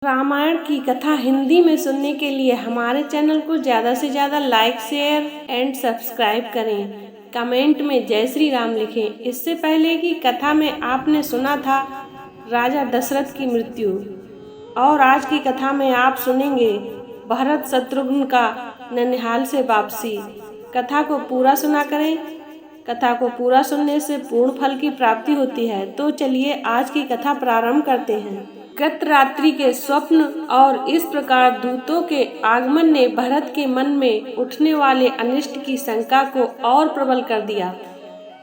रामायण की कथा हिंदी में सुनने के लिए हमारे चैनल को ज़्यादा से ज़्यादा लाइक, शेयर एंड सब्सक्राइब करें। कमेंट में जय श्री राम लिखें। इससे पहले की कथा में आपने सुना था राजा दशरथ की मृत्यु, और आज की कथा में आप सुनेंगे भरत शत्रुघ्न का ननिहाल से वापसी। कथा को पूरा सुना करें। कथा को पूरा सुनने से पूर्ण फल की प्राप्ति होती है। तो चलिए आज की कथा प्रारंभ करते हैं। गत रात्रि के स्वप्न और इस प्रकार दूतों के आगमन ने भरत के मन में उठने वाले अनिष्ट की शंका को और प्रबल कर दिया,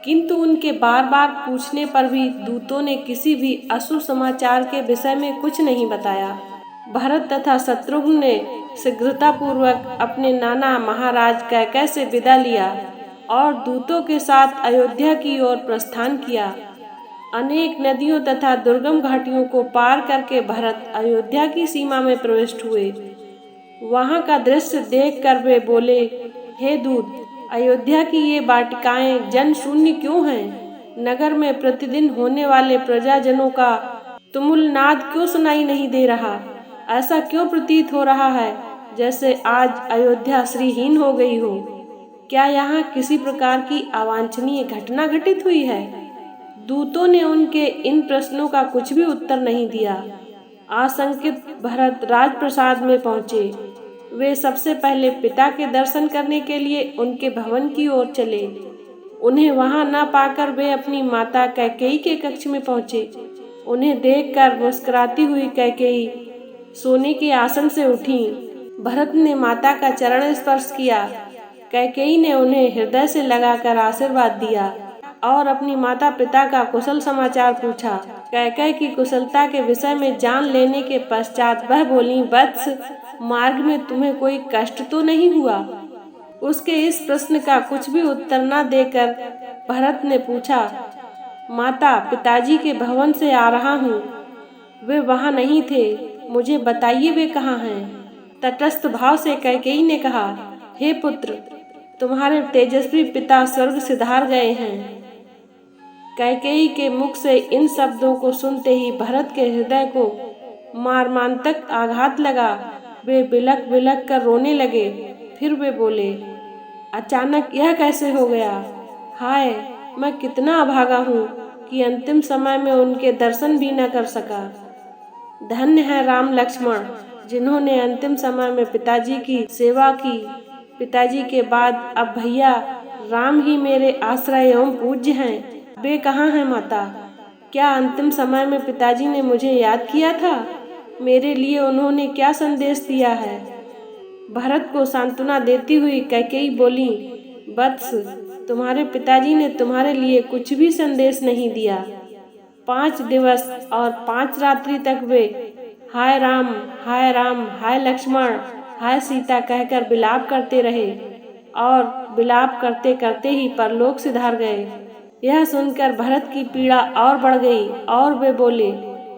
किंतु उनके बार बार पूछने पर भी दूतों ने किसी भी अशुभ समाचार के विषय में कुछ नहीं बताया। भरत तथा शत्रुघ्न ने शीघ्रतापूर्वक अपने नाना महाराज कैकेयी से विदा लिया और दूतों के साथ अयोध्या की ओर प्रस्थान किया। अनेक नदियों तथा दुर्गम घाटियों को पार करके भरत अयोध्या की सीमा में प्रविष्ट हुए। वहां का दृश्य देखकर वे बोले, हे दूत, अयोध्या की ये वाटिकाएं जन शून्य क्यों हैं? नगर में प्रतिदिन होने वाले प्रजाजनों का तुमुल नाद क्यों सुनाई नहीं दे रहा? ऐसा क्यों प्रतीत हो रहा है जैसे आज अयोध्या श्रीहीन हो गई हो? क्या यहाँ किसी प्रकार की अवांछनीय घटना घटित हुई है? दूतों ने उनके इन प्रश्नों का कुछ भी उत्तर नहीं दिया। आशंकित भरत राजप्रसाद में पहुंचे। वे सबसे पहले पिता के दर्शन करने के लिए उनके भवन की ओर चले। उन्हें वहां न पाकर वे अपनी माता कैकेयी के कक्ष में पहुंचे। उन्हें देखकर मुस्कुराती हुई कैकेयी सोने के आसन से उठी। भरत ने माता का चरण स्पर्श किया। कैकेयी ने उन्हें हृदय से लगाकर आशीर्वाद दिया और अपनी माता पिता का कुशल समाचार पूछा। कैकेयी की कुशलता के विषय में जान लेने के पश्चात वह बोली, वत्स, मार्ग में तुम्हें कोई कष्ट तो नहीं हुआ? उसके इस प्रश्न का कुछ भी उत्तर न देकर भरत ने पूछा, माता, पिताजी के भवन से आ रहा हूँ। वे वहाँ नहीं थे, मुझे बताइए वे कहाँ हैं? तटस्थ भाव से कैकेयी ने कहा, हे पुत्र, तुम्हारे तेजस्वी पिता स्वर्ग सिधार गए हैं। कैकेयी के मुख से इन शब्दों को सुनते ही भरत के हृदय को मर्मांतक आघात लगा। वे बिलख बिलख कर रोने लगे। फिर वे बोले, अचानक यह कैसे हो गया? हाय, मैं कितना अभागा हूँ कि अंतिम समय में उनके दर्शन भी न कर सका। धन्य है राम लक्ष्मण, जिन्होंने अंतिम समय में पिताजी की सेवा की। पिताजी के बाद अब भैया राम ही मेरे आश्रय एवं पूज्य हैं। वे कहाँ हैं माता? क्या अंतिम समय में पिताजी ने मुझे याद किया था? मेरे लिए उन्होंने क्या संदेश दिया है? भरत को सांत्वना देती हुई कैकेयी बोली, वत्स, तुम्हारे पिताजी ने तुम्हारे लिए कुछ भी संदेश नहीं दिया। 5 दिवस और 5 रात्रि तक वे हाय राम, हाय राम, हाय लक्ष्मण, हाय सीता कहकर विलाप करते रहे और विलाप करते करते ही परलोक सिधार गए। यह सुनकर भरत की पीड़ा और बढ़ गई और वे बोले,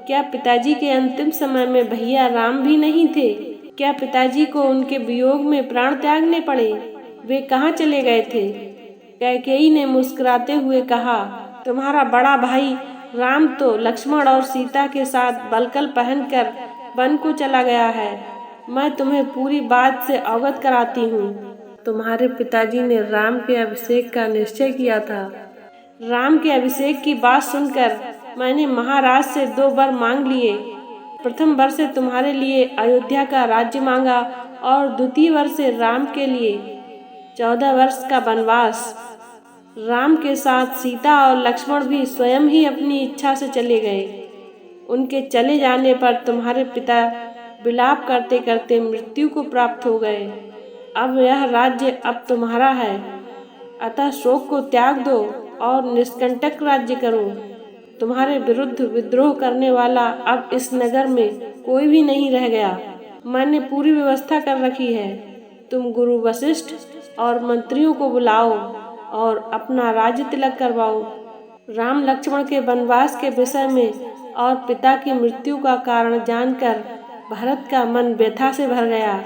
क्या पिताजी के अंतिम समय में भैया राम भी नहीं थे? क्या पिताजी को उनके वियोग में प्राण त्यागने पड़े? वे कहाँ चले गए थे? कैकेयी ने मुस्कुराते हुए कहा, तुम्हारा बड़ा भाई राम तो लक्ष्मण और सीता के साथ बलकल पहनकर वन को चला गया है। मैं तुम्हें पूरी बात से अवगत कराती हूँ। तुम्हारे पिताजी ने राम के अभिषेक का निश्चय किया था। राम के अभिषेक की बात सुनकर मैंने महाराज से 2 वर मांग लिए। प्रथम वर से तुम्हारे लिए अयोध्या का राज्य मांगा और द्वितीय वर से राम के लिए 14 वर्ष का वनवास। राम के साथ सीता और लक्ष्मण भी स्वयं ही अपनी इच्छा से चले गए। उनके चले जाने पर तुम्हारे पिता विलाप करते करते मृत्यु को प्राप्त हो गए। अब यह राज्य अब तुम्हारा है, अतः शोक को त्याग दो और निष्कंटक राज्य करो। तुम्हारे विरुद्ध विद्रोह करने वाला अब इस नगर में कोई भी नहीं रह गया। मैंने पूरी व्यवस्था कर रखी है। तुम गुरु वशिष्ठ और मंत्रियों को बुलाओ और अपना राज्य तिलक करवाओ। राम लक्ष्मण के वनवास के विषय में और पिता की मृत्यु का कारण जानकर भरत का मन व्यथा से भर गया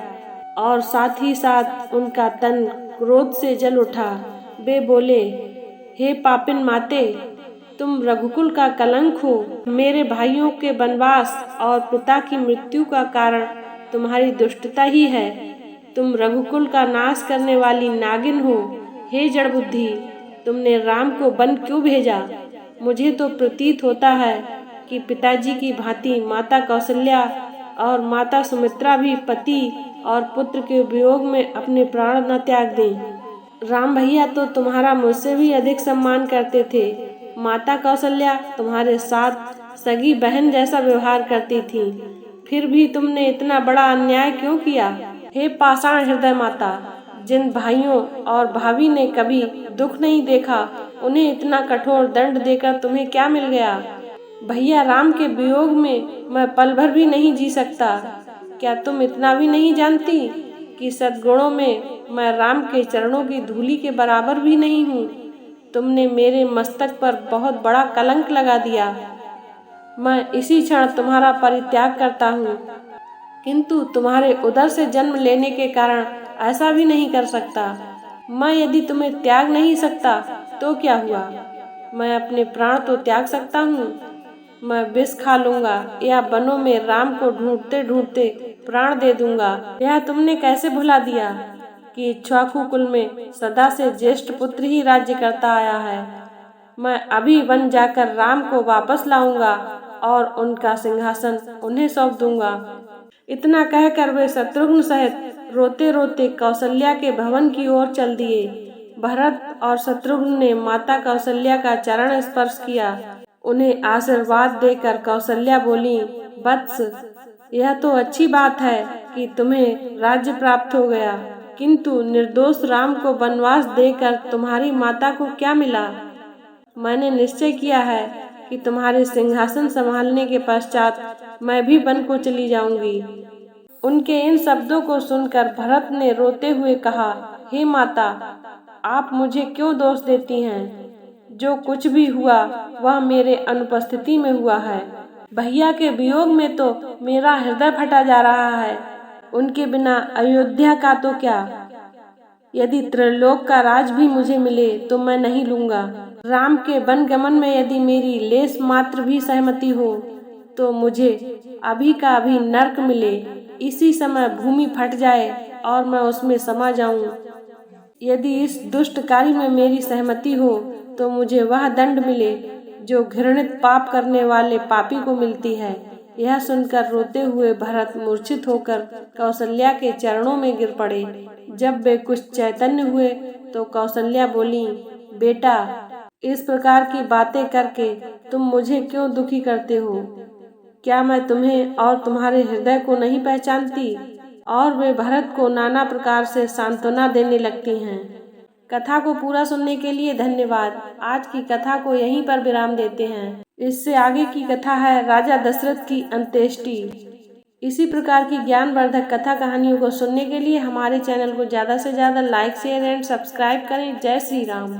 और साथ ही साथ उनका तन क्रोध से जल उठा। वे बोले, हे पापिन माते, तुम रघुकुल का कलंक हो। मेरे भाइयों के वनवास और पिता की मृत्यु का कारण तुम्हारी दुष्टता ही है। तुम रघुकुल का नाश करने वाली नागिन हो। हे जड़ बुद्धि, तुमने राम को वन क्यों भेजा? मुझे तो प्रतीत होता है कि पिताजी की भांति माता कौशल्या और माता सुमित्रा भी पति और पुत्र के वियोग में अपने प्राण न त्याग दें। राम भैया तो तुम्हारा मुझसे भी अधिक सम्मान करते थे। माता कौशल्या तुम्हारे साथ सगी बहन जैसा व्यवहार करती थी, फिर भी तुमने इतना बड़ा अन्याय क्यों किया? हे पाषाण हृदय माता, जिन भाइयों और भाभी ने कभी दुख नहीं देखा, उन्हें इतना कठोर दंड देकर तुम्हें क्या मिल गया? भैया, राम के वियोग में मैं पल भर भी नहीं जी सकता। क्या तुम इतना भी नहीं जानती कि सद्गुणों में मैं राम के चरणों की धूलि के बराबर भी नहीं हूँ? तुमने मेरे मस्तक पर बहुत बड़ा कलंक लगा दिया। मैं इसी क्षण तुम्हारा परित्याग करता हूँ, किंतु तुम्हारे उदर से जन्म लेने के कारण ऐसा भी नहीं कर सकता। मैं यदि तुम्हें त्याग नहीं सकता तो क्या हुआ? मैं अपने प्राण तो त्याग सकता हूँ। मैं विष खा लूंगा या वनों में राम को ढूंढते ढूंढते प्राण दे दूंगा। यह तुमने कैसे भुला दिया कि इक्ष्वाकु कुल में सदा से ज्येष्ठ पुत्र ही राज्य करता आया है। मैं अभी वन जाकर राम को वापस लाऊंगा और उनका सिंहासन उन्हें सौंप दूंगा। इतना कहकर वे शत्रुघ्न सहित रोते रोते कौशल्या के भवन की ओर चल दिए। भरत और शत्रुघ्न ने माता कौशल्या का चरण स्पर्श किया। उन्हें आशीर्वाद देकर कौशल्या बोली, वत्स, यह तो अच्छी बात है कि तुम्हें राज्य प्राप्त हो गया, किंतु निर्दोष राम को वनवास देकर तुम्हारी माता को क्या मिला? मैंने निश्चय किया है कि तुम्हारे सिंहासन संभालने के पश्चात मैं भी वन को चली जाऊंगी। उनके इन शब्दों को सुनकर भरत ने रोते हुए कहा, हे माता, आप मुझे क्यों दोष देती हैं? जो कुछ भी हुआ वह मेरे अनुपस्थिति में हुआ है। भैया के वियोग में तो मेरा हृदय फटा जा रहा है। उनके बिना अयोध्या का तो क्या, यदि त्रिलोक का राज भी मुझे मिले तो मैं नहीं लूंगा। राम के वन गमन में यदि मेरी लेस मात्र भी सहमति हो तो मुझे अभी का अभी नरक मिले। इसी समय भूमि फट जाए और मैं उसमें समा जाऊं। यदि इस दुष्ट कार्य में मेरी सहमति हो तो मुझे वह दंड मिले जो घृणित पाप करने वाले पापी को मिलती है। यह सुनकर रोते हुए भरत मूर्छित होकर कौशल्या के चरणों में गिर पड़े। जब वे कुछ चैतन्य हुए तो कौशल्या बोली, बेटा, इस प्रकार की बातें करके तुम मुझे क्यों दुखी करते हो? क्या मैं तुम्हें और तुम्हारे हृदय को नहीं पहचानती? और वे भरत को नाना प्रकार से सांत्वना देने लगती हैं। कथा को पूरा सुनने के लिए धन्यवाद। आज की कथा को यहीं पर विराम देते हैं। इससे आगे की कथा है राजा दशरथ की अंत्येष्टि। इसी प्रकार की ज्ञानवर्धक कथा कहानियों को सुनने के लिए हमारे चैनल को ज़्यादा से ज़्यादा लाइक, शेयर एंड सब्सक्राइब करें। जय श्री राम।